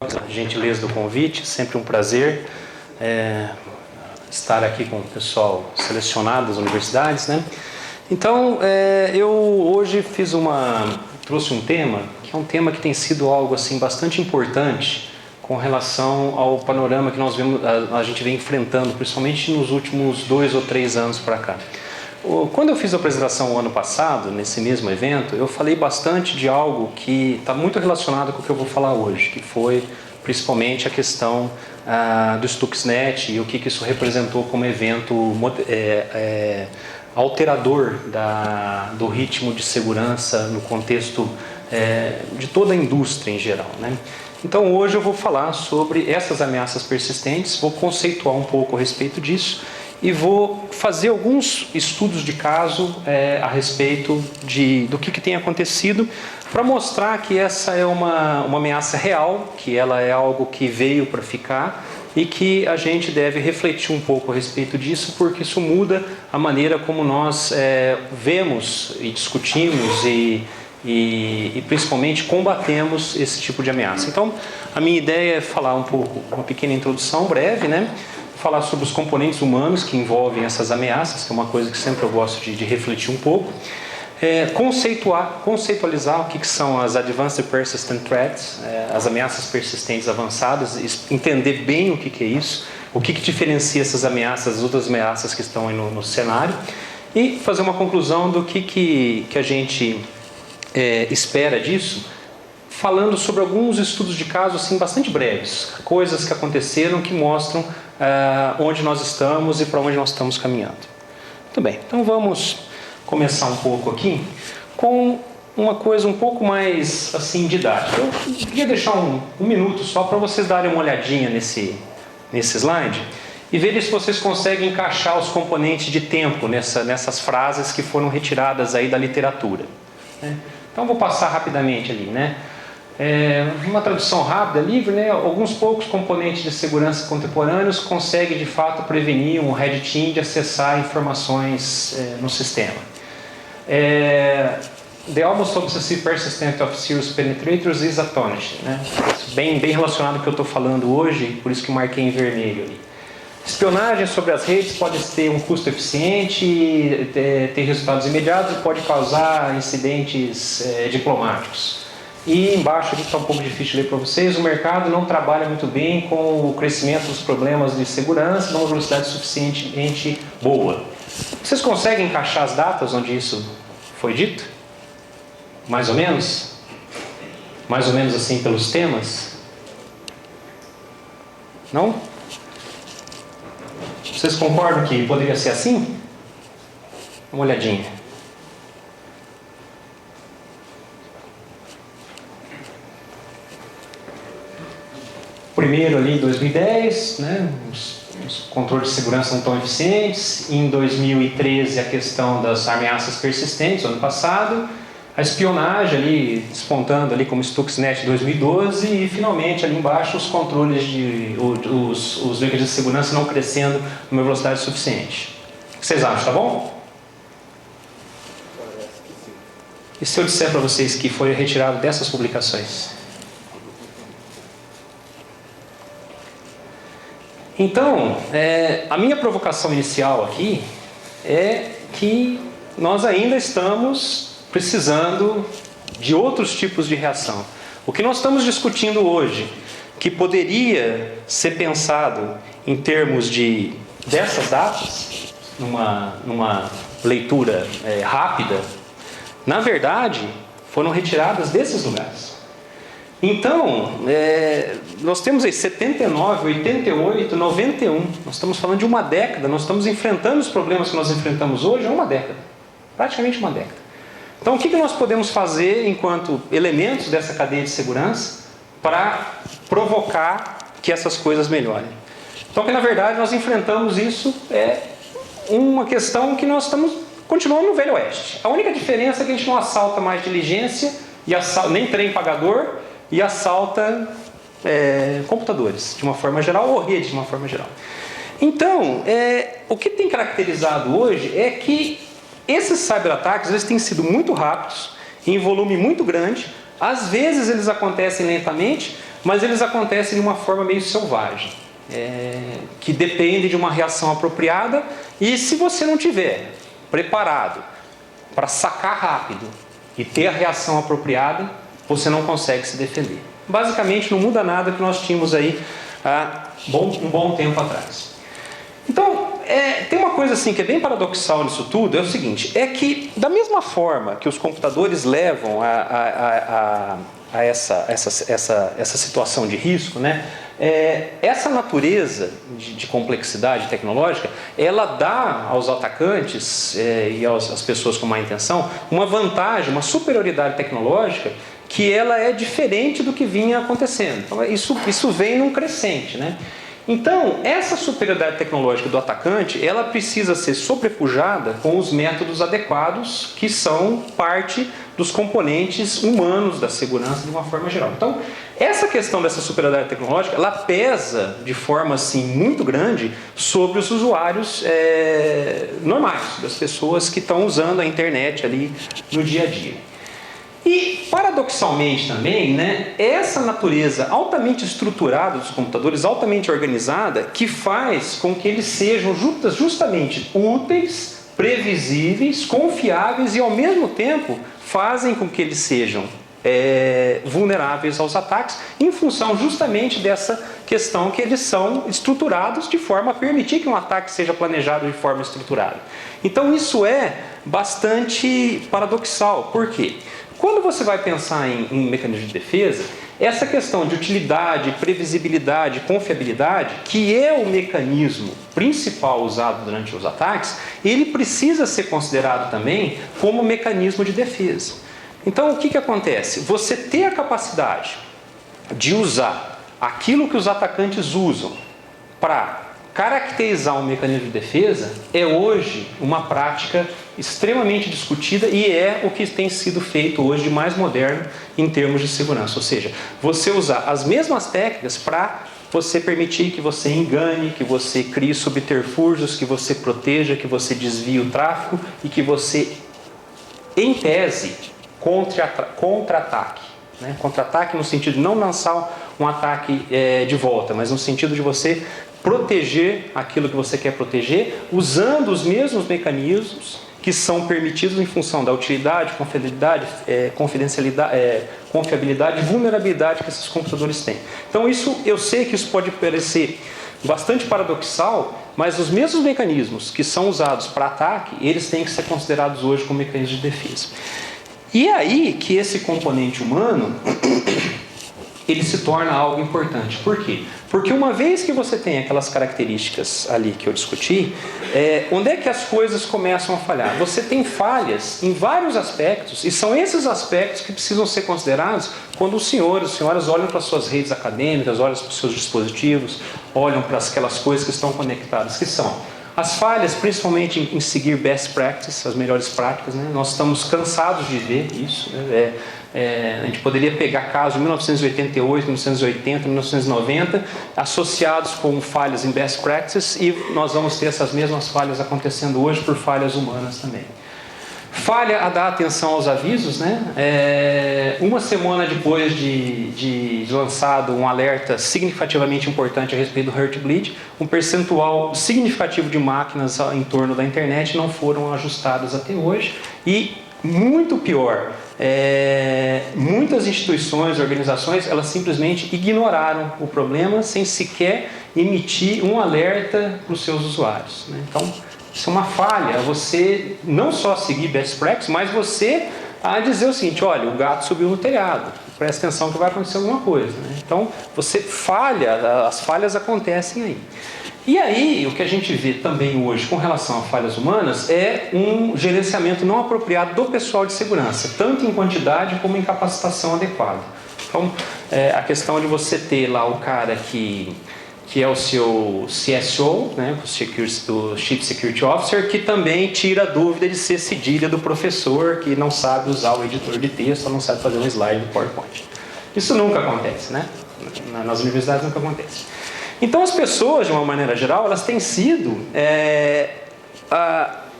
A gentileza do convite, sempre um prazer estar aqui com o pessoal selecionado das universidades, né? Então, eu hoje trouxe um tema, que é um tema que tem sido algo assim bastante importante com relação ao panorama que a gente vem enfrentando, principalmente nos últimos 2 ou 3 anos para cá. Quando eu fiz a apresentação o ano passado, nesse mesmo evento, eu falei bastante de algo que está muito relacionado com o que eu vou falar hoje, que foi principalmente a questão do Stuxnet e o que isso representou como evento alterador do ritmo de segurança no contexto de toda a indústria em geral, né? Então hoje eu vou falar sobre essas ameaças persistentes, vou conceituar um pouco a respeito disso e vou fazer alguns estudos de caso a respeito do que tem acontecido para mostrar que essa é uma ameaça real, que ela é algo que veio para ficar e que a gente deve refletir um pouco a respeito disso, porque isso muda a maneira como nós vemos e discutimos e principalmente combatemos esse tipo de ameaça. Então, a minha ideia é falar um pouco, uma pequena introdução breve, né? Falar sobre os componentes humanos que envolvem essas ameaças, que é uma coisa que sempre eu gosto de refletir um pouco. Conceitualizar o que são as Advanced Persistent Threats, as ameaças persistentes avançadas, entender bem o que é isso, o que diferencia essas ameaças das outras ameaças que estão aí no cenário, e fazer uma conclusão do que a gente espera disso, falando sobre alguns estudos de caso assim, bastante breves, coisas que aconteceram que mostram onde nós estamos e para onde nós estamos caminhando. Muito bem, então vamos começar um pouco aqui com uma coisa um pouco mais assim didática. Eu queria deixar um minuto só para vocês darem uma olhadinha nesse slide e verem se vocês conseguem encaixar os componentes de tempo nessas frases que foram retiradas aí da literatura, né? Então vou passar rapidamente ali, né? Uma tradução rápida, livre, né? Alguns poucos componentes de segurança contemporâneos conseguem de fato prevenir um red team de acessar informações no sistema. The almost obsessive persistence of serious penetrators is astonishing, né? Bem relacionado com o que eu estou falando hoje, por isso que marquei em vermelho ali. Espionagem sobre as redes pode ter um custo eficiente, ter resultados imediatos e pode causar incidentes diplomáticos. E embaixo aqui está um pouco difícil de ler para vocês, o mercado não trabalha muito bem com o crescimento dos problemas de segurança numa velocidade suficientemente boa. Vocês conseguem encaixar as datas onde isso foi dito? Mais ou menos? Mais ou menos assim pelos temas? Não? Vocês concordam que poderia ser assim? Uma olhadinha. Primeiro ali em 2010, né, os controles de segurança não tão eficientes. Em 2013 a questão das ameaças persistentes, ano passado. A espionagem ali despontando ali como Stuxnet 2012 e finalmente ali embaixo os controles os veículos de segurança não crescendo numa velocidade suficiente. O que vocês acham, tá bom? E se eu disser para vocês que foi retirado dessas publicações? Então, a minha provocação inicial aqui é que nós ainda estamos precisando de outros tipos de reação. O que nós estamos discutindo hoje, que poderia ser pensado em termos dessas datas, numa leitura rápida, na verdade, foram retiradas desses lugares. Então, nós temos aí 79, 88, 91, nós estamos falando de uma década, nós estamos enfrentando os problemas que nós enfrentamos hoje há uma década, praticamente uma década. Então, o que nós podemos fazer enquanto elementos dessa cadeia de segurança para provocar que essas coisas melhorem? Então, que na verdade nós enfrentamos isso uma questão que nós continuando no Velho Oeste. A única diferença é que a gente não assalta mais diligência, nem trem pagador, e assalta computadores, de uma forma geral, ou rede, de uma forma geral. Então, o que tem caracterizado hoje é que esses cyberataques eles têm sido muito rápidos, em volume muito grande, às vezes eles acontecem lentamente, mas eles acontecem de uma forma meio selvagem, que depende de uma reação apropriada, e se você não tiver preparado para sacar rápido e ter a reação apropriada, você não consegue se defender. Basicamente não muda nada que nós tínhamos aí há um bom tempo atrás. Então, tem uma coisa assim que é bem paradoxal nisso tudo, é o seguinte, é que da mesma forma que os computadores levam a essa situação de risco, né? Essa natureza de complexidade tecnológica, ela dá aos atacantes e às pessoas com má intenção uma vantagem, uma superioridade tecnológica que ela é diferente do que vinha acontecendo. Então, isso vem num crescente, né? Então, essa superioridade tecnológica do atacante, ela precisa ser sobrepujada com os métodos adequados, que são parte dos componentes humanos da segurança de uma forma geral. Então, essa questão dessa superioridade tecnológica, ela pesa de forma assim muito grande sobre os usuários normais, das pessoas que estão usando a internet ali no dia a dia. E, paradoxalmente também, né, essa natureza altamente estruturada dos computadores, altamente organizada, que faz com que eles sejam justamente úteis, previsíveis, confiáveis e, ao mesmo tempo, fazem com que eles sejam vulneráveis aos ataques, em função justamente dessa questão que eles são estruturados de forma a permitir que um ataque seja planejado de forma estruturada. Então, isso é bastante paradoxal. Por quê? Quando você vai pensar em mecanismo de defesa, essa questão de utilidade, previsibilidade, confiabilidade, que é o mecanismo principal usado durante os ataques, ele precisa ser considerado também como mecanismo de defesa. Então, o que acontece? Você ter a capacidade de usar aquilo que os atacantes usam para caracterizar um mecanismo de defesa é hoje uma prática extremamente discutida e é o que tem sido feito hoje de mais moderno em termos de segurança. Ou seja, você usar as mesmas técnicas para você permitir que você engane, que você crie subterfúgios, que você proteja, que você desvie o tráfego e que você, em tese, contra-ataque. Né? Contra-ataque no sentido de não lançar um ataque de volta, mas no sentido de você proteger aquilo que você quer proteger, usando os mesmos mecanismos que são permitidos em função da utilidade, confiabilidade e vulnerabilidade que esses computadores têm. Então eu sei que isso pode parecer bastante paradoxal, mas os mesmos mecanismos que são usados para ataque, eles têm que ser considerados hoje como mecanismos de defesa. E é aí que esse componente humano ele se torna algo importante. Por quê? Porque uma vez que você tem aquelas características ali que eu discuti, onde é que as coisas começam a falhar? Você tem falhas em vários aspectos, e são esses aspectos que precisam ser considerados quando os senhores e senhoras olham para as suas redes acadêmicas, olham para os seus dispositivos, olham para aquelas coisas que estão conectadas, que são as falhas, principalmente em seguir best practices, as melhores práticas, né? Nós estamos cansados de ver isso, né? A gente poderia pegar casos de 1988, 1980, 1990, associados com falhas em best practices, e nós vamos ter essas mesmas falhas acontecendo hoje por falhas humanas também. Falha a dar atenção aos avisos, né? Uma semana depois de lançado um alerta significativamente importante a respeito do Heartbleed, um percentual significativo de máquinas em torno da internet não foram ajustadas até hoje, e muito pior, muitas instituições, organizações, elas simplesmente ignoraram o problema sem sequer emitir um alerta para os seus usuários, né? Então, isso é uma falha, você não só seguir best practice, mas você dizer o seguinte: olha, o gato subiu no telhado, presta atenção que vai acontecer alguma coisa, né? Então, você falha, as falhas acontecem aí. E aí, o que a gente vê também hoje com relação a falhas humanas é um gerenciamento não apropriado do pessoal de segurança, tanto em quantidade como em capacitação adequada. Então, a questão de você ter lá o cara que é o seu CSO, né, o Chief Security Officer, que também tira a dúvida de ser cedilha do professor que não sabe usar o editor de texto ou não sabe fazer um slide do PowerPoint. Isso nunca acontece, né? Nas universidades nunca acontece. Então, as pessoas, de uma maneira geral, elas têm sido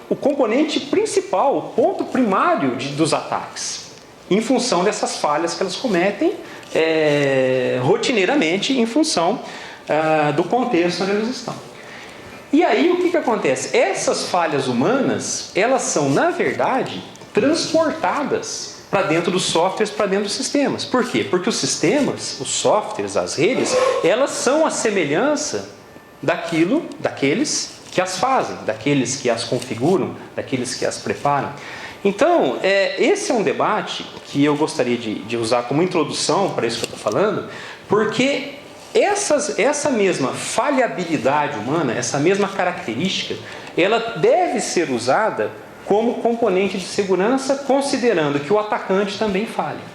o componente principal, o ponto primário dos ataques, em função dessas falhas que elas cometem, rotineiramente em função do contexto onde eles estão. E aí o que acontece? Essas falhas humanas, elas são, na verdade, transportadas para dentro dos softwares, para dentro dos sistemas. Por quê? Porque os sistemas, os softwares, as redes, elas são a semelhança daqueles que as fazem, daqueles que as configuram, daqueles que as preparam. Então, esse é um debate que eu gostaria de usar como introdução para isso que eu estou falando, porque essa mesma falhabilidade humana, essa mesma característica, ela deve ser usada como componente de segurança, considerando que o atacante também falha.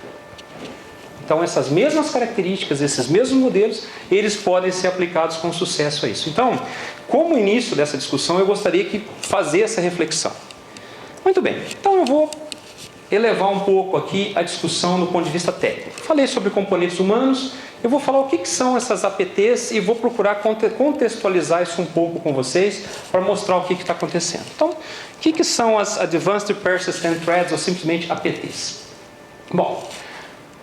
Então, essas mesmas características, esses mesmos modelos, eles podem ser aplicados com sucesso a isso. Então, como início dessa discussão, eu gostaria de fazer essa reflexão. Muito bem, então eu vou elevar um pouco aqui a discussão do ponto de vista técnico. Falei sobre componentes humanos, eu vou falar o que são essas APTs e vou procurar contextualizar isso um pouco com vocês para mostrar o que está acontecendo. Então, o que são as Advanced Persistent Threats ou simplesmente APTs? Bom,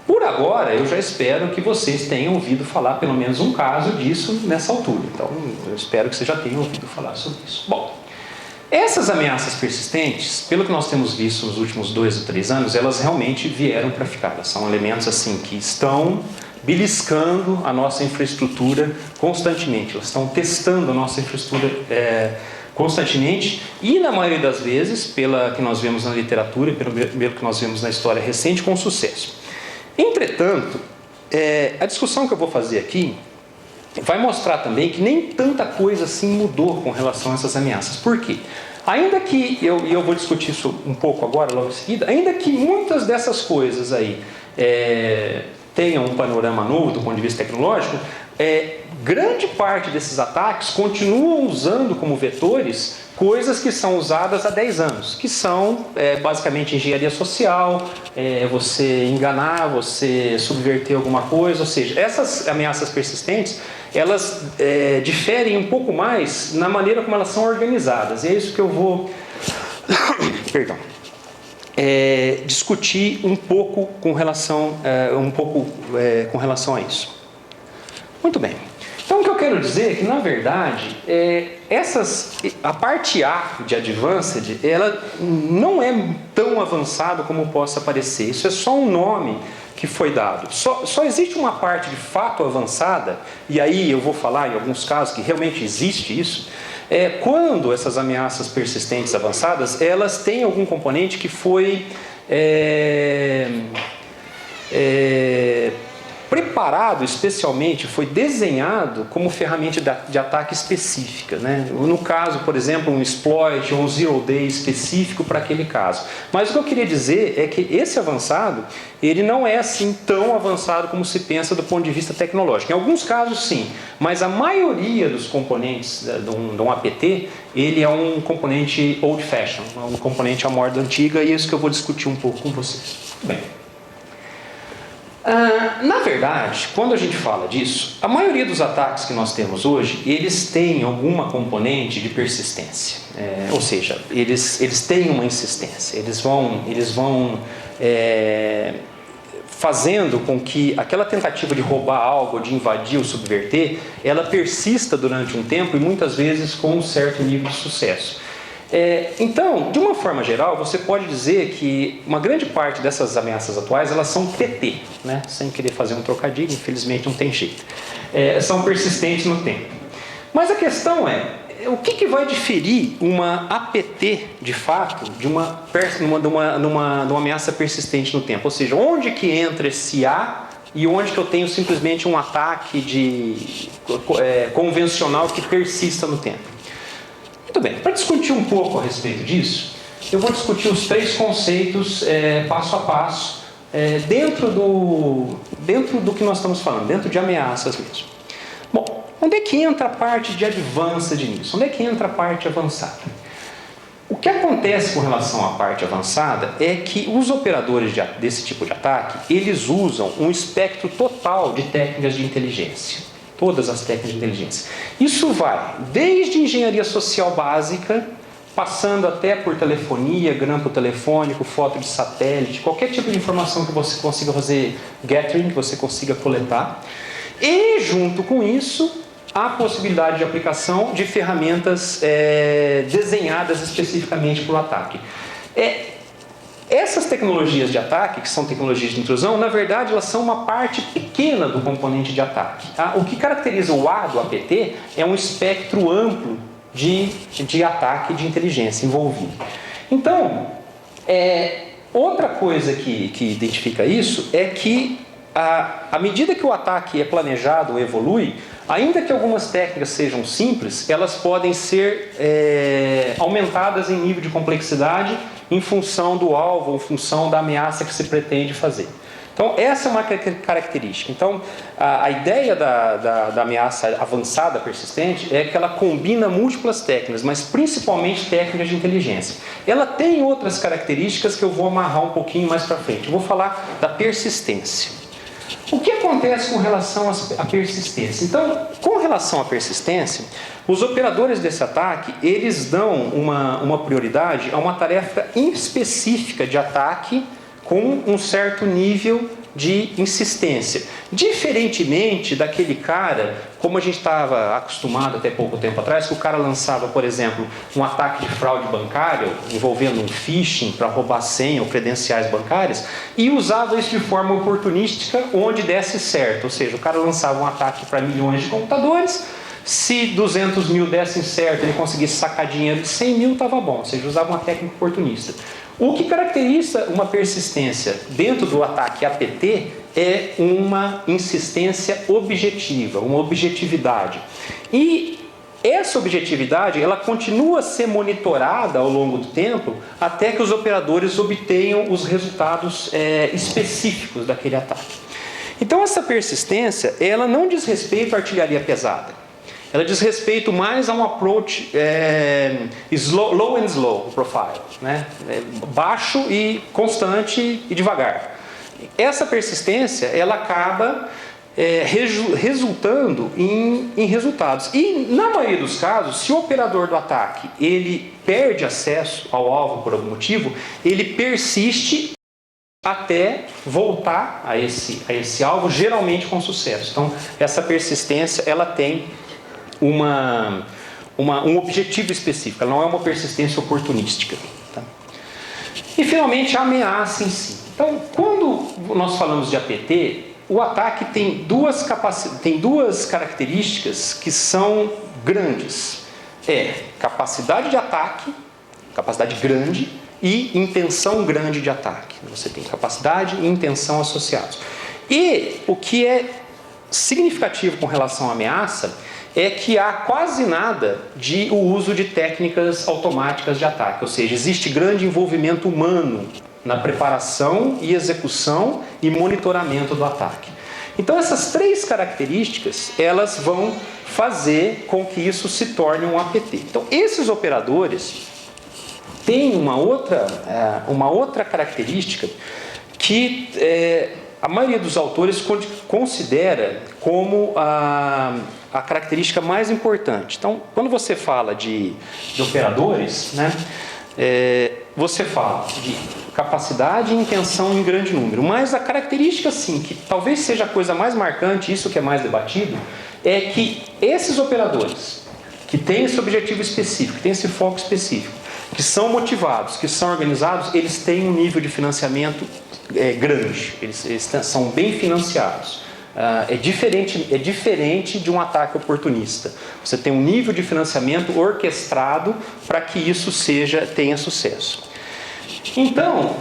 por agora eu já espero que vocês tenham ouvido falar pelo menos um caso disso nessa altura. Então, eu espero que vocês já tenham ouvido falar sobre isso. Bom, essas ameaças persistentes, pelo que nós temos visto nos últimos 2 ou 3 anos, elas realmente vieram para ficar. Elas são elementos assim que estão beliscando a nossa infraestrutura constantemente. Elas estão testando a nossa infraestrutura constantemente e, na maioria das vezes, pela que nós vemos na literatura e pelo que nós vemos na história recente, com sucesso. Entretanto, a discussão que eu vou fazer aqui vai mostrar também que nem tanta coisa assim mudou com relação a essas ameaças. Por quê? Ainda que, eu vou discutir isso um pouco agora, logo em seguida, ainda que muitas dessas coisas aí tenham um panorama novo do ponto de vista tecnológico, grande parte desses ataques continuam usando como vetores coisas que são usadas há 10 anos, que são basicamente engenharia social, você enganar, você subverter alguma coisa, ou seja, essas ameaças persistentes, elas diferem um pouco mais na maneira como elas são organizadas, e é isso que eu vou discutir um pouco com relação a isso. Muito bem. Então, o que eu quero dizer é que, na verdade, a parte A de Advanced, ela não é tão avançada como possa parecer. Isso é só um nome que foi dado. Só existe uma parte de fato avançada, e aí eu vou falar em alguns casos que realmente existe isso, quando essas ameaças persistentes avançadas, elas têm algum componente que foi preparado especialmente, foi desenhado como ferramenta de ataque específica, né? No caso, por exemplo, um exploit ou um zero day específico para aquele caso. Mas o que eu queria dizer é que esse avançado, ele não é assim tão avançado como se pensa do ponto de vista tecnológico. Em alguns casos sim, mas a maioria dos componentes de um APT, ele é um componente old fashion, um componente à moda antiga, e é isso que eu vou discutir um pouco com vocês. Muito bem. Na verdade, quando a gente fala disso, a maioria dos ataques que nós temos hoje, eles têm alguma componente de persistência. Ou seja, eles têm uma insistência. Eles vão fazendo com que aquela tentativa de roubar algo, de invadir ou subverter, ela persista durante um tempo e muitas vezes com um certo nível de sucesso. Então, de uma forma geral, você pode dizer que uma grande parte dessas ameaças atuais, elas são PT, né? Sem querer fazer um trocadilho, infelizmente não tem jeito. São persistentes no tempo. Mas a questão o que vai diferir uma APT, de fato, de uma ameaça persistente no tempo? Ou seja, onde que entra esse A e onde que eu tenho simplesmente um ataque convencional que persista no tempo? Muito bem, para discutir um pouco a respeito disso, eu vou discutir os 3 conceitos passo a passo, dentro do que nós estamos falando, dentro de ameaças mesmo. Bom, onde é que entra a parte de advanced nisso? Onde é que entra a parte avançada? O que acontece com relação à parte avançada é que os operadores desse tipo de ataque, eles usam um espectro total de técnicas de inteligência. Todas as técnicas de inteligência. Isso vai desde engenharia social básica passando até por telefonia, grampo telefônico, foto de satélite, qualquer tipo de informação que você consiga fazer gathering, que você consiga coletar. E junto com isso, a possibilidade de aplicação de ferramentas desenhadas especificamente para o ataque. Essas tecnologias de ataque, que são tecnologias de intrusão, na verdade elas são uma parte pequena do componente de ataque. Tá? O que caracteriza o A do APT é um espectro amplo de ataque de inteligência envolvido. Então, outra coisa que identifica isso é que à medida que o ataque é planejado ou evolui, ainda que algumas técnicas sejam simples, elas podem ser aumentadas em nível de complexidade em função do alvo, ou em função da ameaça que se pretende fazer. Então, essa é uma característica. Então, a ideia da ameaça avançada persistente é que ela combina múltiplas técnicas, mas principalmente técnicas de inteligência. Ela tem outras características que eu vou amarrar um pouquinho mais para frente. Eu vou falar da persistência. O que acontece com relação à persistência? Então, com relação à persistência, os operadores desse ataque, eles dão uma prioridade a uma tarefa específica de ataque com um certo nível de insistência. Diferentemente daquele cara, como a gente estava acostumado até pouco tempo atrás, que o cara lançava, por exemplo, um ataque de fraude bancária, envolvendo um phishing para roubar senha ou credenciais bancárias, e usava isso de forma oportunística onde desse certo. Ou seja, o cara lançava um ataque para milhões de computadores, se 200 mil dessem certo, ele conseguisse sacar dinheiro de 100 mil, estava bom. Ou seja, usava uma técnica oportunista. O que caracteriza uma persistência dentro do ataque APT é uma insistência objetiva, uma objetividade. E essa objetividade, ela continua a ser monitorada ao longo do tempo até que os operadores obtenham os resultados específicos daquele ataque. Então, essa persistência, ela não diz respeito à artilharia pesada. Ela diz respeito mais a um approach low and slow profile, né? Baixo e constante e devagar. Essa persistência, ela acaba resultando em resultados. E, na maioria dos casos, se o operador do ataque ele perde acesso ao alvo por algum motivo, ele persiste até voltar a esse alvo, geralmente com sucesso. Então, essa persistência, ela tem um objetivo específico, ela não é uma persistência oportunística. Tá? E, finalmente, a ameaça em si. Então, quando nós falamos de APT, o ataque tem duas características que são grandes. Capacidade de ataque, capacidade grande, e intenção grande de ataque. Você tem capacidade e intenção associados. E o que é significativo com relação à ameaça é que há quase nada de o uso de técnicas automáticas de ataque, ou seja, existe grande envolvimento humano na preparação e execução e monitoramento do ataque. Então, essas três características, elas vão fazer com que isso se torne um APT. Então, esses operadores têm uma outra característica que a maioria dos autores considera como a característica mais importante. Então, quando você fala de operadores, né, você fala de capacidade e intenção em grande número. Mas a característica, sim, que talvez seja a coisa mais marcante, isso que é mais debatido, é que esses operadores que têm esse objetivo específico, que têm esse foco específico, que são motivados, que são organizados, eles têm um nível de financiamento grande, eles são bem financiados. É diferente de um ataque oportunista. Você tem um nível de financiamento orquestrado para que isso tenha sucesso. Então,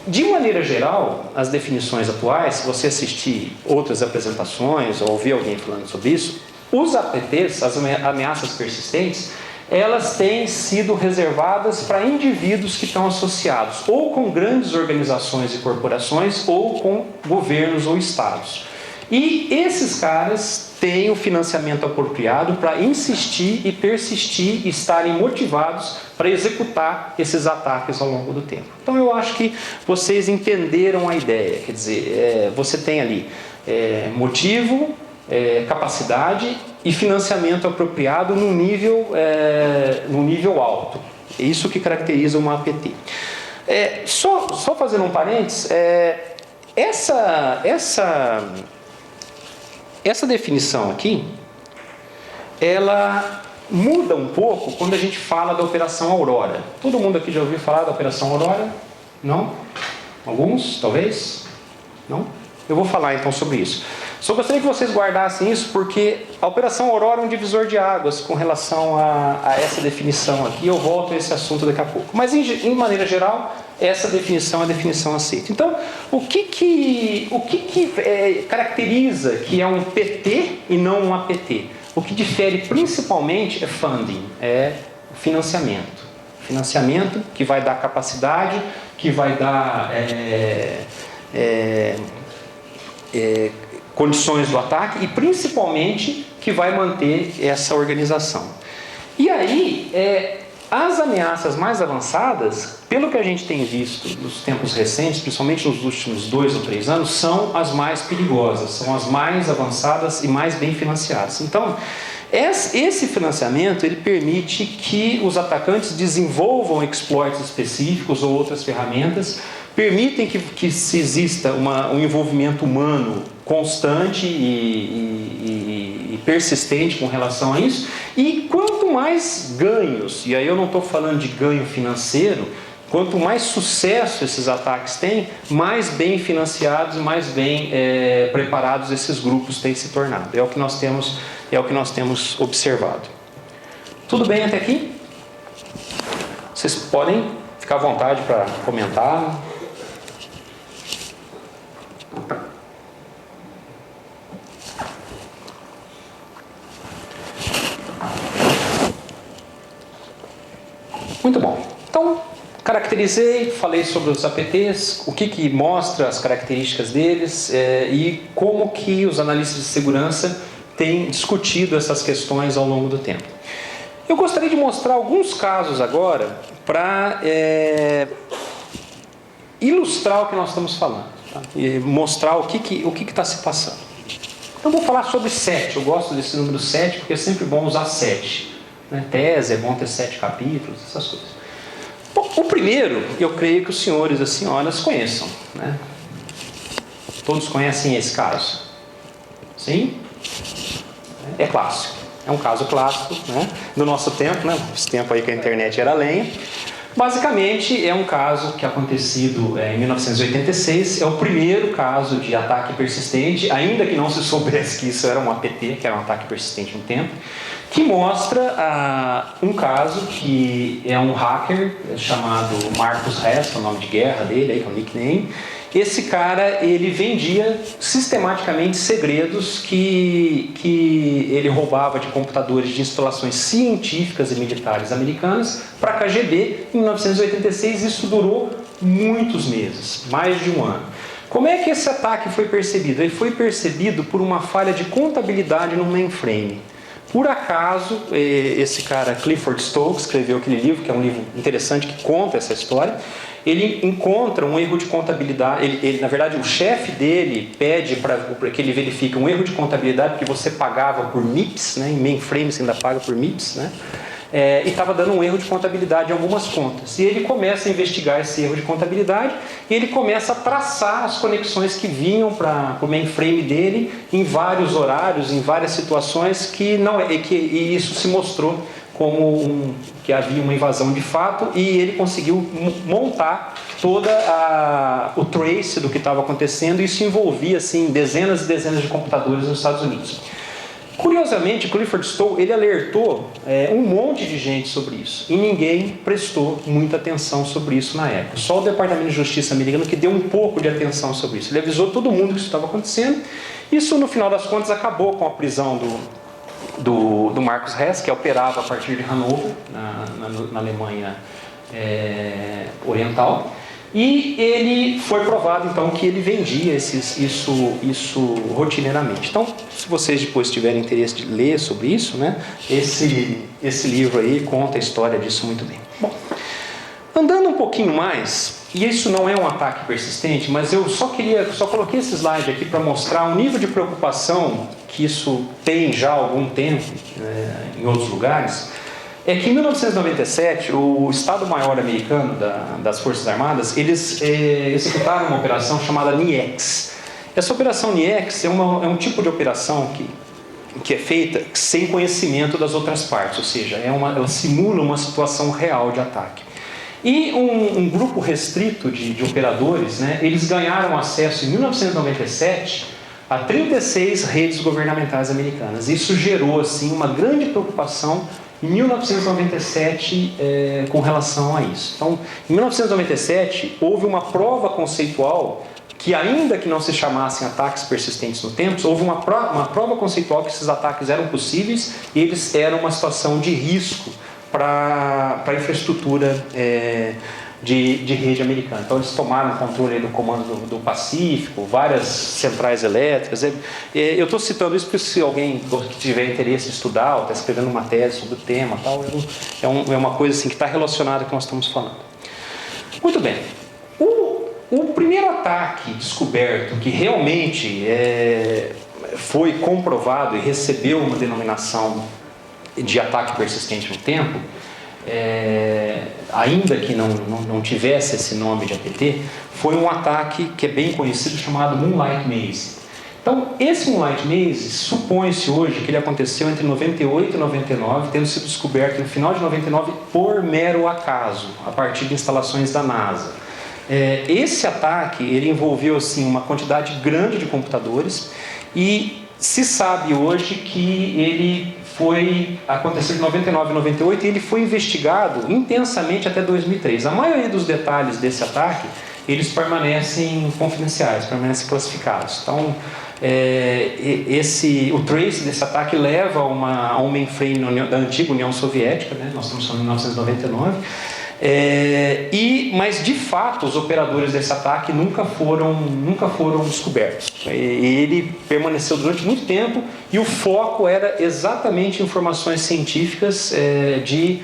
de maneira geral, as definições atuais, se você assistir outras apresentações ou ouvir alguém falando sobre isso, os APTs, as ameaças persistentes, elas têm sido reservadas para indivíduos que estão associados ou com grandes organizações e corporações ou com governos ou estados. E esses caras têm o financiamento apropriado para insistir e persistir e estarem motivados para executar esses ataques ao longo do tempo. Então eu acho que vocês entenderam a ideia, quer dizer, você tem ali motivo, capacidade e financiamento apropriado no nível alto. É isso que caracteriza uma APT. Só fazendo um parênteses, essa definição aqui, ela muda um pouco quando a gente fala da Operação Aurora. Todo mundo aqui já ouviu falar da Operação Aurora? Não? Alguns, talvez? Não? Eu vou falar então sobre isso. Só gostaria que vocês guardassem isso, porque a Operação Aurora é um divisor de águas com relação a essa definição aqui. Eu volto a esse assunto daqui a pouco. Mas, em maneira geral, essa definição é a definição aceita. Então, o que caracteriza que é um PT e não um APT? O que difere principalmente é funding, é financiamento. Financiamento que vai dar capacidade, que vai dar condições do ataque e principalmente que vai manter essa organização. E aí, as ameaças mais avançadas, pelo que a gente tem visto nos tempos recentes, principalmente nos últimos 2 ou 3 anos, são as mais perigosas, são as mais avançadas e mais bem financiadas. Então, esse financiamento ele permite que os atacantes desenvolvam exploits específicos ou outras ferramentas, permitem que se exista um envolvimento humano constante e persistente com relação a isso, e quanto mais ganhos, e aí eu não estou falando de ganho financeiro, quanto mais sucesso esses ataques têm, mais bem financiados, mais bem preparados esses grupos têm se tornado. É o que nós temos observado. Tudo bem até aqui? Vocês podem ficar à vontade para comentar. Muito bom. Então, caracterizei, falei sobre os APTs, o que mostra as características deles e como que os analistas de segurança têm discutido essas questões ao longo do tempo. Eu gostaria de mostrar alguns casos agora para ilustrar o que nós estamos falando, tá? E mostrar o que está se passando. Então, vou falar sobre 7. Eu gosto desse número 7 porque é sempre bom usar 7. Tese, é bom ter 7 capítulos, essas coisas. Bom, o primeiro, eu creio que os senhores e as senhoras conheçam, né? Todos conhecem esse caso? Sim? É clássico. É um caso clássico, né? Do nosso tempo, né? Esse tempo aí que a internet era lenha. Basicamente, é um caso que acontecido em 1986. É o primeiro caso de ataque persistente, ainda que não se soubesse que isso era um APT, que era um ataque persistente no tempo, que mostra um caso que é um hacker chamado Marcus Hess, é o nome de guerra dele, aí, que é o nickname. Esse cara, ele vendia sistematicamente segredos que ele roubava de computadores de instalações científicas e militares americanas para a KGB. Em 1986, isso durou muitos meses, mais de um ano. Como é que esse ataque foi percebido? Ele foi percebido por uma falha de contabilidade no mainframe. Por acaso, esse cara, Clifford Stokes, escreveu aquele livro, que é um livro interessante que conta essa história. Ele encontra um erro de contabilidade, na verdade, o chefe dele pede para que ele verifique um erro de contabilidade, porque você pagava por MIPS, né? Em mainframe você ainda paga por MIPS, né? E estava dando um erro de contabilidade em algumas contas. E ele começa a investigar esse erro de contabilidade e ele começa a traçar as conexões que vinham para o mainframe dele em vários horários, em várias situações e isso se mostrou como que havia uma invasão de fato, e ele conseguiu montar toda o trace do que estava acontecendo, e isso envolvia assim, dezenas e dezenas de computadores nos Estados Unidos. Curiosamente, Clifford Stowe, ele alertou um monte de gente sobre isso, e ninguém prestou muita atenção sobre isso na época. Só o Departamento de Justiça americano que deu um pouco de atenção sobre isso. Ele avisou todo mundo que isso estava acontecendo. Isso, no final das contas, acabou com a prisão do Marcus Hess, que operava a partir de Hannover, na Alemanha Oriental. E ele foi provado, então, que ele vendia isso rotineiramente. Então, se vocês depois tiverem interesse de ler sobre isso, né, esse livro aí conta a história disso muito bem. Bom, andando um pouquinho mais, e isso não é um ataque persistente, mas eu só coloquei esse slide aqui para mostrar o nível de preocupação que isso tem já há algum tempo em outros lugares. É que em 1997, o Estado-Maior americano das Forças Armadas, eles executaram uma operação chamada NIEX. Essa operação NIEX é um tipo de operação que é feita sem conhecimento das outras partes, ou seja, ela simula uma situação real de ataque. E um grupo restrito de operadores, eles ganharam acesso em 1997 a 36 redes governamentais americanas. Isso gerou assim, uma grande preocupação em 1997 com relação a isso. Então, em 1997, houve uma prova conceitual que, ainda que não se chamassem ataques persistentes no tempo, houve uma prova conceitual que esses ataques eram possíveis e eles eram uma situação de risco para a infraestrutura de rede americana. Então eles tomaram o controle do comando do Pacífico, várias centrais elétricas. Eu estou citando isso porque se alguém que tiver interesse em estudar ou está escrevendo uma tese sobre o tema, tal, é uma coisa assim, que está relacionada com o que nós estamos falando. Muito bem. O primeiro ataque descoberto que realmente foi comprovado e recebeu uma denominação de ataque persistente no tempo, ainda que não tivesse esse nome de APT, foi um ataque que é bem conhecido, chamado Moonlight Maze. Então, esse Moonlight Maze, supõe-se hoje que ele aconteceu entre 98 e 99, tendo sido descoberto no final de 99 por mero acaso, a partir de instalações da NASA. Esse ataque, ele envolveu assim, uma quantidade grande de computadores e se sabe hoje que ele aconteceu de 99 e 98 e ele foi investigado intensamente até 2003. A maioria dos detalhes desse ataque, eles permanecem confidenciais, permanecem classificados. Então, o trace desse ataque leva a um mainframe da antiga União Soviética, nós estamos falando de 1999, mas de fato os operadores desse ataque nunca foram descobertos. Ele permaneceu durante muito tempo e o foco era exatamente informações científicas de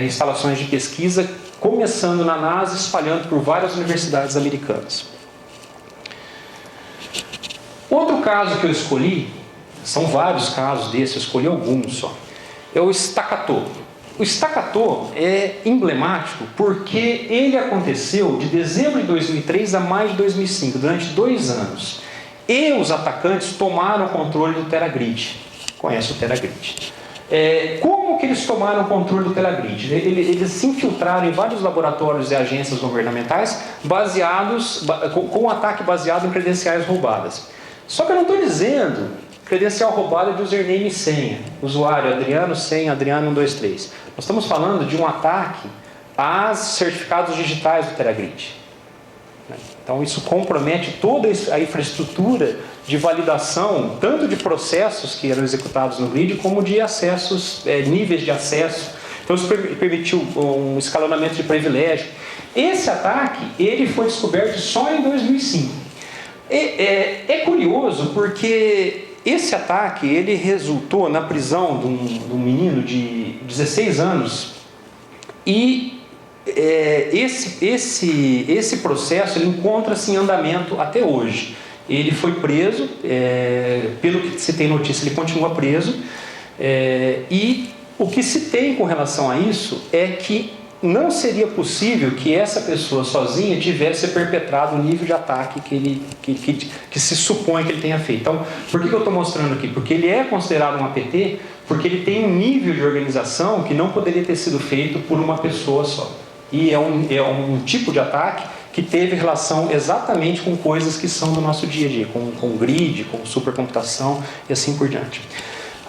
instalações de pesquisa, começando na NASA, espalhando por várias universidades americanas. Outro caso que eu escolhi, são vários casos desses, eu escolhi alguns só, é o Staccato. O Staccato é emblemático porque ele aconteceu de dezembro de 2003 a maio de 2005, durante 2 anos. E os atacantes tomaram o controle do Teragrid. Conhece o Teragrid? Como que eles tomaram o controle do Teragrid? Eles se infiltraram em vários laboratórios e agências governamentais com um ataque baseado em credenciais roubadas. Só que eu não estou dizendo credencial roubada de username e senha. Usuário Adriano, senha Adriano 123. Nós estamos falando de um ataque aos certificados digitais do Teragrid. Então isso compromete toda a infraestrutura de validação, tanto de processos que eram executados no grid, como de acessos, níveis de acesso. Então isso permitiu um escalonamento de privilégio. Esse ataque, ele foi descoberto só em 2005. É curioso porque esse ataque, ele resultou na prisão de um menino de 16 anos e esse processo ele encontra-se em andamento até hoje. Ele foi preso, pelo que se tem notícia, ele continua preso, e o que se tem com relação a isso é que não seria possível que essa pessoa sozinha tivesse perpetrado o nível de ataque que se supõe que ele tenha feito. Então, por que eu estou mostrando aqui? Porque ele é considerado um APT, porque ele tem um nível de organização que não poderia ter sido feito por uma pessoa só. E é um tipo de ataque que teve relação exatamente com coisas que são do nosso dia a dia, com grid, com supercomputação e assim por diante.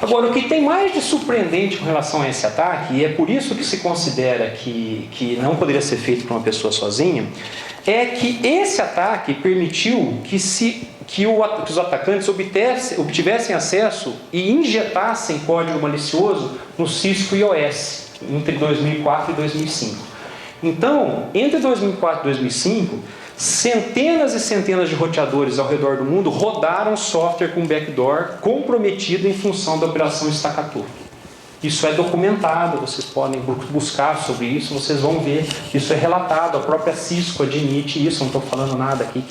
Agora, o que tem mais de surpreendente com relação a esse ataque, e é por isso que se considera que não poderia ser feito por uma pessoa sozinha, é que esse ataque permitiu que os atacantes obtivessem acesso e injetassem código malicioso no Cisco IOS, entre 2004 e 2005. Então, entre 2004 e 2005, centenas e centenas de roteadores ao redor do mundo rodaram software com backdoor comprometido em função da operação Staccato. Isso é documentado, vocês podem buscar sobre isso, vocês vão ver, isso é relatado, a própria Cisco admite isso, não estou falando nada aqui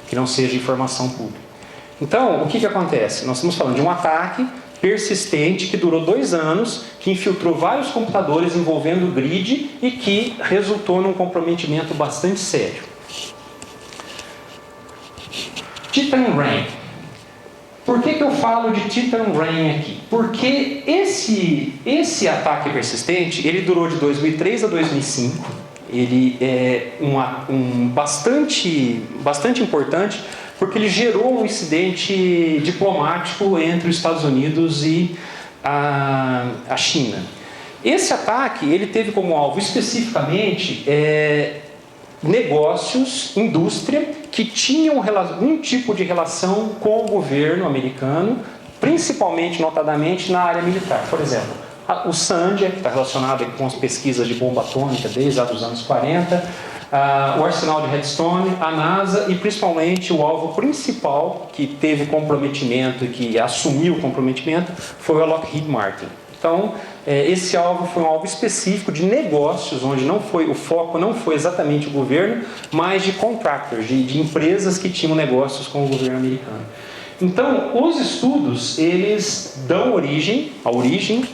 que não seja informação pública. Então, o que acontece? Nós estamos falando de um ataque persistente que durou 2 anos, que infiltrou vários computadores envolvendo o grid e que resultou num comprometimento bastante sério. Titan Rain. Por que eu falo de Titan Rain aqui? Porque esse ataque persistente, ele durou de 2003 a 2005. Ele é bastante importante, porque ele gerou um incidente diplomático entre os Estados Unidos e a China. Esse ataque, ele teve como alvo especificamente negócios, indústria, que tinham um tipo de relação com o governo americano, principalmente, notadamente, na área militar. Por exemplo, o Sandia, que está relacionado com as pesquisas de bomba atômica desde os anos 40, o arsenal de Redstone, a NASA e principalmente o alvo principal que teve comprometimento e que assumiu o comprometimento foi a Lockheed Martin. Então, esse alvo foi um alvo específico de negócios, onde o foco não foi exatamente o governo, mas de contractors, de empresas que tinham negócios com o governo americano. Então, os estudos, eles dão a origem,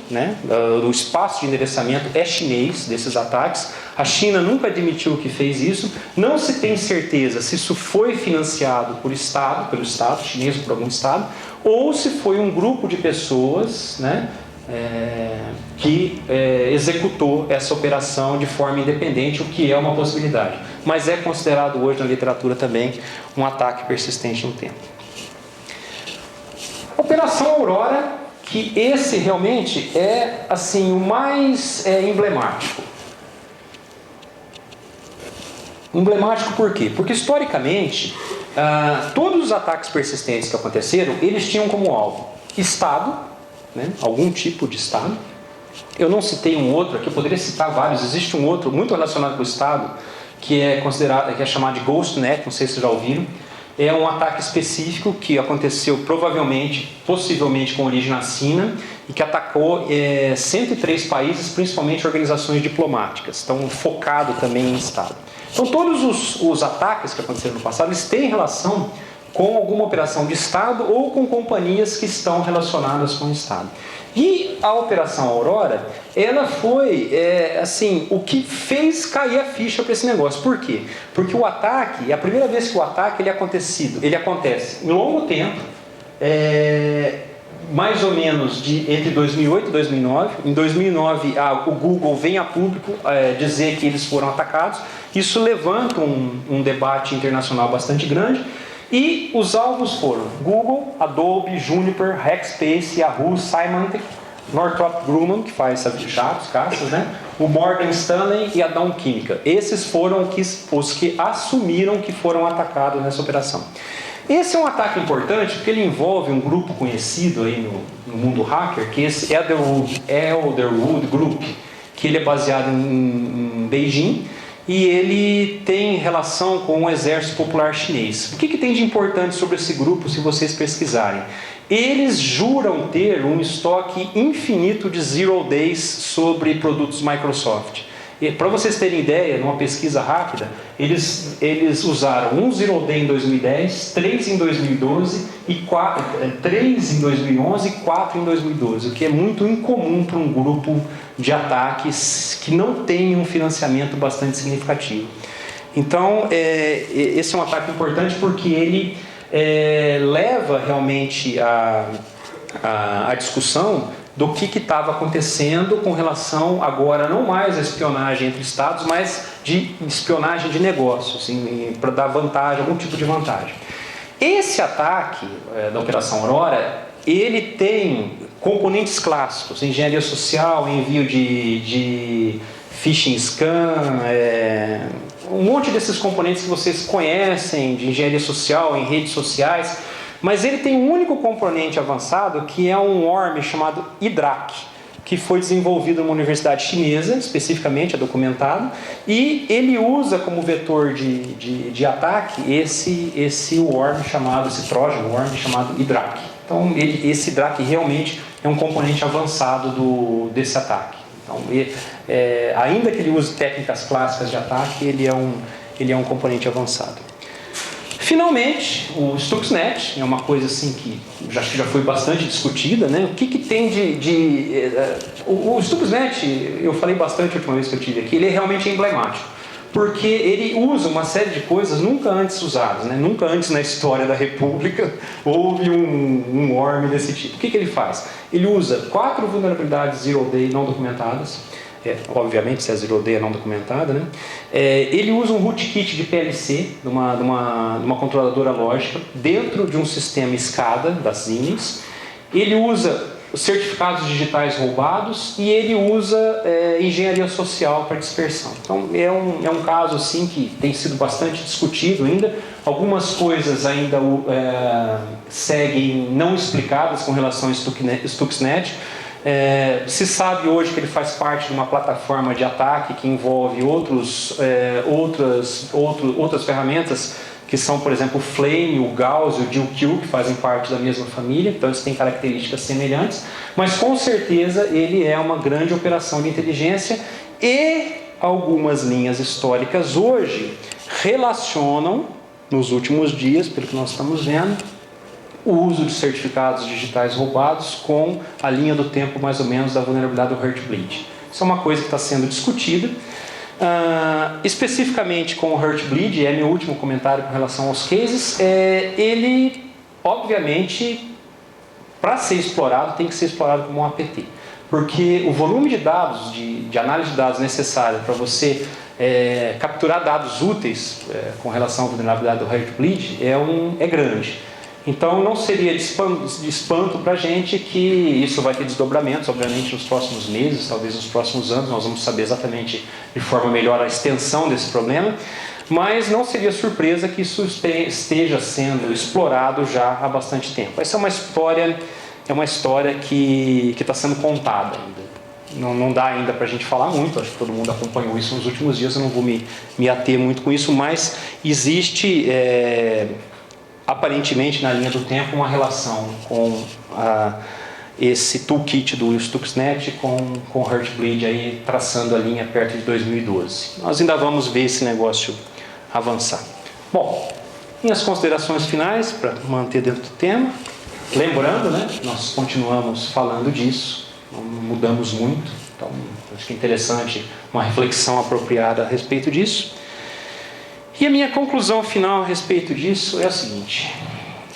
né, do espaço de endereçamento é chinês, desses ataques. A China nunca admitiu que fez isso. Não se tem certeza se isso foi financiado pelo Estado chinês ou por algum Estado, ou se foi um grupo de pessoas, né, que executou essa operação de forma independente, o que é uma possibilidade. Mas é considerado hoje na literatura também um ataque persistente no tempo. Operação Aurora, que esse realmente é assim, o mais emblemático. Emblemático por quê? Porque historicamente, todos os ataques persistentes que aconteceram, eles tinham como alvo Estado, né? Algum tipo de Estado. Eu não citei um outro aqui, eu poderia citar vários. Existe um outro muito relacionado com o Estado, que é chamado de GhostNet, não sei se vocês já ouviram. É um ataque específico que aconteceu possivelmente com origem na China e que atacou 103 países, principalmente organizações diplomáticas. Então, focado também em Estado. Então, todos os ataques que aconteceram no passado, eles têm relação com alguma operação de Estado ou com companhias que estão relacionadas com o Estado. E a Operação Aurora, ela foi, o que fez cair a ficha para esse negócio. Por quê? Porque o ataque, a primeira vez que o ataque ele acontece em longo tempo, mais ou menos entre 2008 e 2009. Em 2009, o Google vem a público dizer que eles foram atacados. Isso levanta um debate internacional bastante grande. E os alvos foram Google, Adobe, Juniper, Rackspace, Yahoo, Symantec, Northrop Grumman, que faz jatos, caças, né? O Morgan Stanley e a Dow Química. Esses foram os que assumiram que foram atacados nessa operação. Esse é um ataque importante porque ele envolve um grupo conhecido aí no mundo hacker, que é esse Elderwood Group, que ele é baseado em Beijing. E ele tem relação com o Exército Popular Chinês. O que tem de importante sobre esse grupo, se vocês pesquisarem? Eles juram ter um estoque infinito de Zero Days sobre produtos Microsoft. Para vocês terem ideia, numa pesquisa rápida, eles usaram um Zero Day em 2010, 3 em 2012, 3 em 2011 e 4 em 2012, o que é muito incomum para um grupo de ataques que não tem um financiamento bastante significativo. Então, esse é um ataque importante porque ele leva realmente a discussão do que estava acontecendo com relação agora não mais a espionagem entre estados, mas de espionagem de negócios, para dar vantagem, algum tipo de vantagem. Esse ataque da Operação Aurora, ele tem componentes clássicos, engenharia social, envio de phishing scan, um monte desses componentes que vocês conhecem de engenharia social em redes sociais. Mas ele tem um único componente avançado, que é um worm chamado IDRAC, que foi desenvolvido numa universidade chinesa, especificamente, é documentado, e ele usa como vetor de ataque esse worm chamado, esse Trojan worm chamado IDRAC. Então, esse IDRAC realmente é um componente avançado desse ataque. Então, ainda que ele use técnicas clássicas de ataque, ele é um componente avançado. Finalmente, o Stuxnet é uma coisa assim que já foi bastante discutida, né? O que tem o Stuxnet, eu falei bastante a última vez que eu tive aqui, ele é realmente emblemático, porque ele usa uma série de coisas nunca antes usadas, né? Nunca antes na história da República houve um worm desse tipo. O que ele faz? Ele usa 4 vulnerabilidades Zero Day não documentadas. Obviamente, se a Zero Day é não documentada, né? Ele usa um rootkit de PLC, de uma controladora lógica, dentro de um sistema SCADA das Siemens. Ele usa os certificados digitais roubados e ele usa engenharia social para dispersão. Então, é um caso assim, que tem sido bastante discutido ainda. Algumas coisas ainda seguem não explicadas com relação ao Stuxnet. Se sabe hoje que ele faz parte de uma plataforma de ataque que envolve outras ferramentas, que são, por exemplo, o Flame, o Gauss e o DealQ, que fazem parte da mesma família, então eles têm características semelhantes, mas com certeza ele é uma grande operação de inteligência, e algumas linhas históricas hoje relacionam, nos últimos dias, pelo que nós estamos vendo, o uso de certificados digitais roubados com a linha do tempo mais ou menos da vulnerabilidade do Heartbleed. Isso é uma coisa que está sendo discutida. Especificamente com o Heartbleed, é meu último comentário com relação aos cases, ele, obviamente, para ser explorado, tem que ser explorado como um APT. Porque o volume de dados, de análise de dados necessário para você capturar dados úteis com relação à vulnerabilidade do Heartbleed é grande. Então, não seria de espanto para a gente que isso vai ter desdobramentos, obviamente, nos próximos meses, talvez nos próximos anos, nós vamos saber exatamente de forma melhor a extensão desse problema, mas não seria surpresa que isso esteja sendo explorado já há bastante tempo. Essa é uma história que está sendo contada ainda. Não dá ainda para a gente falar muito, acho que todo mundo acompanhou isso nos últimos dias, eu não vou me ater muito com isso, mas existe... aparentemente na linha do tempo uma relação com esse toolkit do Stuxnet com o Heartbleed aí traçando a linha perto de 2012. Nós ainda vamos ver esse negócio avançar. Bom, minhas considerações finais para manter dentro do tema. Lembrando, né, nós continuamos falando disso, não mudamos muito, então acho que é interessante uma reflexão apropriada a respeito disso. E a minha conclusão final a respeito disso é a seguinte: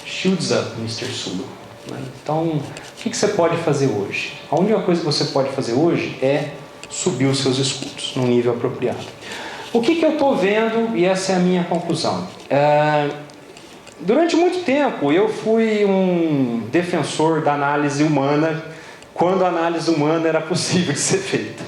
shields up, Mr. Sulu. Então, o que você pode fazer hoje? A única coisa que você pode fazer hoje é subir os seus escudos num nível apropriado. O que eu estou vendo, e essa é a minha conclusão. Durante muito tempo eu fui um defensor da análise humana, quando a análise humana era possível de ser feita.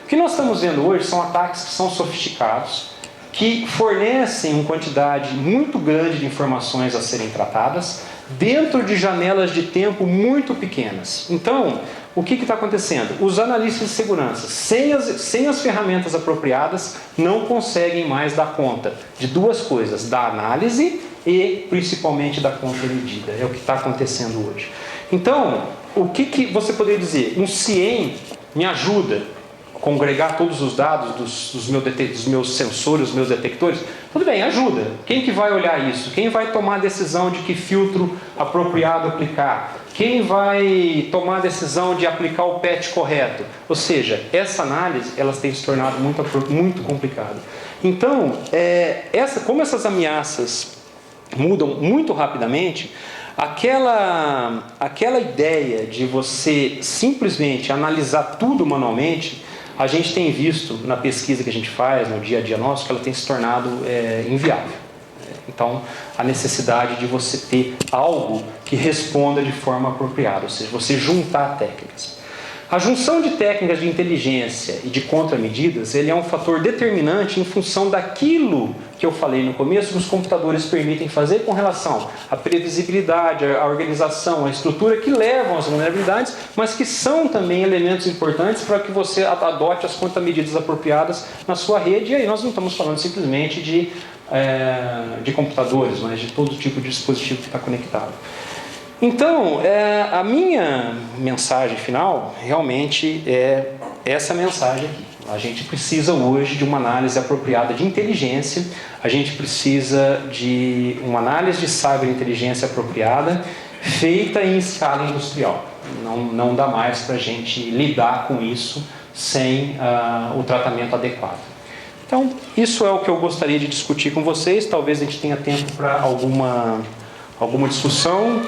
O que nós estamos vendo hoje são ataques que são sofisticados, que fornecem uma quantidade muito grande de informações a serem tratadas dentro de janelas de tempo muito pequenas. Então, o que está acontecendo? Os analistas de segurança, sem as ferramentas apropriadas, não conseguem mais dar conta de duas coisas: da análise e, principalmente, da contramedida. É o que está acontecendo hoje. Então, o que você poderia dizer? Um CIEM me ajuda congregar todos os dados dos meus sensores, dos meus detectores? Tudo bem, ajuda. Quem que vai olhar isso? Quem vai tomar a decisão de que filtro apropriado aplicar? Quem vai tomar a decisão de aplicar o patch correto? Ou seja, essa análise ela tem se tornado muito complicada. Então, como essas ameaças mudam muito rapidamente, aquela ideia de você simplesmente analisar tudo manualmente, a gente tem visto na pesquisa que a gente faz, no dia a dia nosso, que ela tem se tornado inviável. Então, a necessidade de você ter algo que responda de forma apropriada, ou seja, você juntar técnicas. A junção de técnicas de inteligência e de contramedidas, ele é um fator determinante em função daquilo que eu falei no começo, que os computadores permitem fazer com relação à previsibilidade, à organização, à estrutura, que levam às vulnerabilidades, mas que são também elementos importantes para que você adote as contramedidas apropriadas na sua rede. E aí nós não estamos falando simplesmente de computadores, mas de todo tipo de dispositivo que está conectado. Então, a minha mensagem final realmente é essa mensagem aqui. A gente precisa hoje de uma análise apropriada de inteligência, a gente precisa de uma análise de cyberinteligência apropriada, feita em escala industrial. Não dá mais para a gente lidar com isso sem o tratamento adequado. Então, isso é o que eu gostaria de discutir com vocês. Talvez a gente tenha tempo para alguma discussão.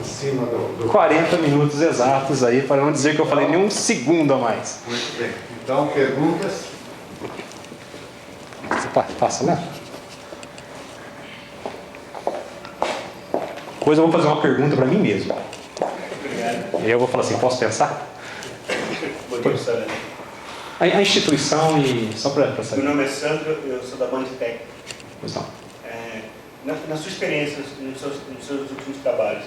Em cima do 40 minutos exatos aí, para não dizer que eu falei nem um segundo a mais. Muito bem. Então, perguntas? Passa, né? Depois eu vou fazer uma pergunta para mim mesmo. Obrigado. E eu vou falar assim, posso pensar? Bom dia, Sandro. A instituição e... só para saber. Meu nome é Sandro, eu sou da Banditec. Pois não. Na sua experiência, nos seus últimos trabalhos,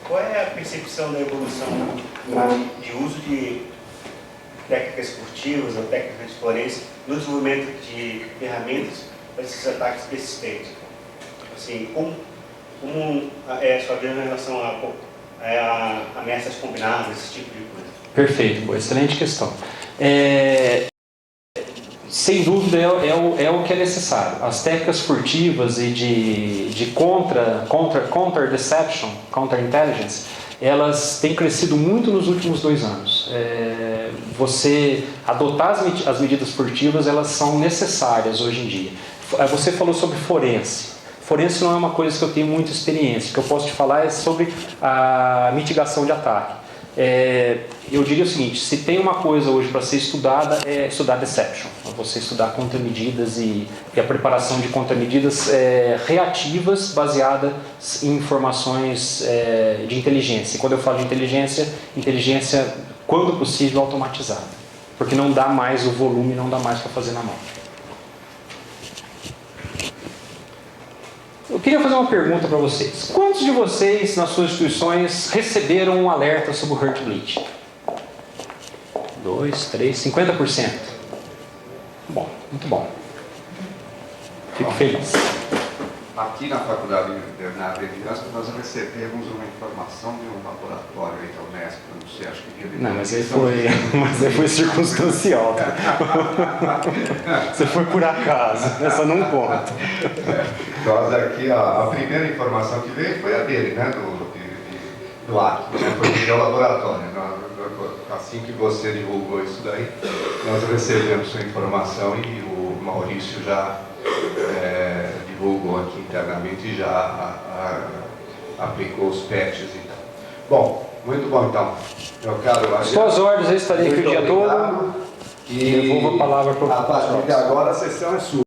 qual é a percepção da evolução de uso de técnicas furtivas ou técnicas de florescência no desenvolvimento de ferramentas para esses ataques persistentes? Assim, como é a sua visão em relação a ameaças combinadas, esse tipo de coisa? Perfeito, boa, excelente questão. Sem dúvida é o que é necessário. As técnicas furtivas e de counter-deception, counter-intelligence, elas têm crescido muito nos últimos 2 anos. Você adotar as medidas furtivas, elas são necessárias hoje em dia. Você falou sobre forense. Forense não é uma coisa que eu tenho muita experiência. O que eu posso te falar é sobre a mitigação de ataque. Eu diria o seguinte: se tem uma coisa hoje para ser estudada, é estudar deception. Você estudar contramedidas e a preparação de contramedidas reativas baseadas em informações de inteligência. E quando eu falo de inteligência, quando possível, automatizada. Porque não dá mais o volume, não dá mais para fazer na mão. Eu queria fazer uma pergunta para vocês. Quantos de vocês, nas suas instituições, receberam um alerta sobre o Heartbleed? 2, 3, 50%. Bom, muito bom. Fico feliz. Aqui na Faculdade de Liderança, nós recebemos uma informação de um laboratório aí da Unesp, não sei, acho que... Não, mas aí foi circunstancial. Você foi por acaso, essa não conta. Nós aqui, a primeira informação que veio foi a dele, né, do ato, né, foi do laboratório. Assim que você divulgou isso daí, nós recebemos sua informação e o Maurício já divulgou aqui internamente e já aplicou os patches e tal. Bom, muito bom então. Eu quero... Suas ordens, eu estarei aqui o dia todo. E devolvo a palavra para o a partir de agora a sessão é sua.